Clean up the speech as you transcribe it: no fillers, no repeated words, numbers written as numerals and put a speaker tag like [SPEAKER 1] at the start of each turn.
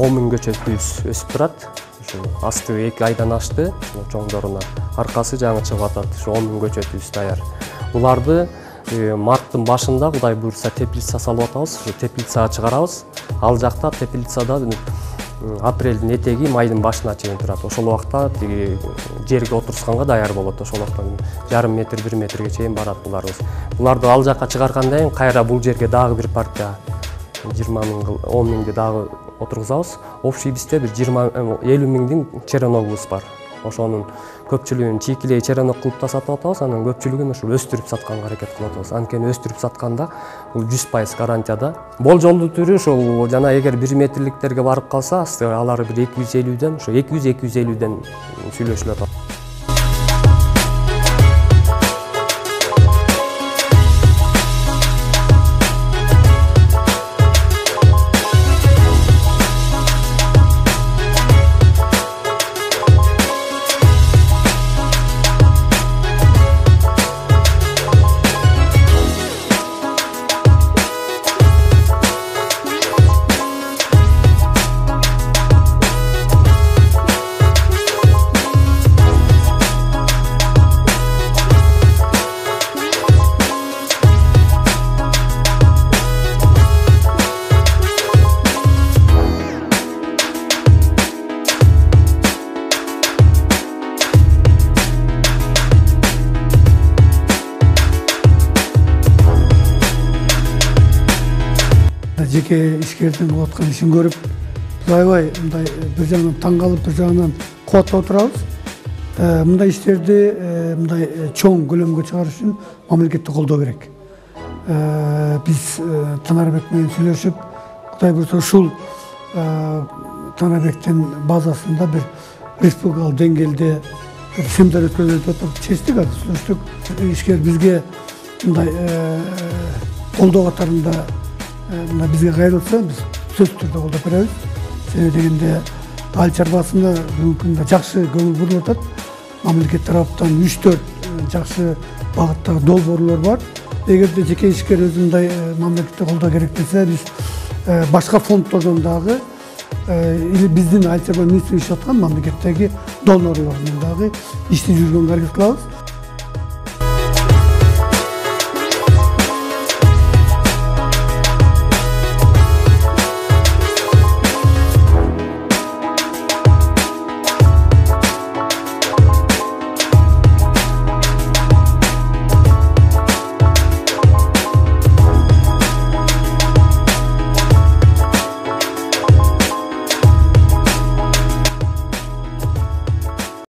[SPEAKER 1] 10.000 көчөтүбүз өсүп турат. Ушу асты 2 айдан ашты, чоңдоруна. Аркасы жаңы чыгып атат. Ушу 10.000 көчөтүбүз даяр. Буларды марттын башында Кудай буйрса теплица салып атабыз. Ушу теплицага чыгарабыз. Ал жакта теплицада апрелдин этеги майдын башына чейин турат. Ошол убакта тиги жерге отурусканга даяр болот. Ошол убакта 0,5 метр 1 метрге чейин барат буларыбыз. Буларды ал жакка чыгаргандан кийин кайра бул жерге дагы бир партия 20.000 10.000 дагы отургузабыз. Общий бизде бир 50.000 череногубуз бар. Ошонун көпчүлүгүн чийкилей черенок кылып да сатып атабыз, анан көпчүлүгүн ушу өстүрүп сатканга аракет кылып атабыз. Анткени өстүрүп сатканда бул 100% гарантияда. Болжолдуу түрү ошол жана эгер 1 метрликтерге барып калса, алар бир 250ден, ошо 200-250ден сүйлөшүлүп атат.
[SPEAKER 2] Жеке ишкердин кылып аткан ишин көрүп, аябай мындай бир жагынан таң калып, бир жагынан кубаттап турабыз. Мындай иштерди мындай чоң көлөмгө чыгарыш үчүн мамлекетти колдоо керек. Биз Танарбек менен сүйлөшүп, Кудай буйрса ушул Танарбектин базасында бир республикалык деңгээлде семинар өткөрүлүп атып, чечтик, сүйлөштүк. Ишкер бизге мындай колдоо катарында бизге кайрылса, биз сөзсүз түрдө колдоп беребиз. Себеби дегенде ал чарбасына бүгүнкү күндө жакшы көңүл бурулуп атат. Мамлекет тараптан 3-4 жакшы багыттагы долбоорлор бар. Эгерде жеке ишкер өзүндай мамлекетти колдоо керек десе, биз башка фонддордон дагы или биздин Айыл чарба министрлиги иштеп аткан мамлекеттеги донорлордун дагы иштеп жүргөнгө аракет кылабыз.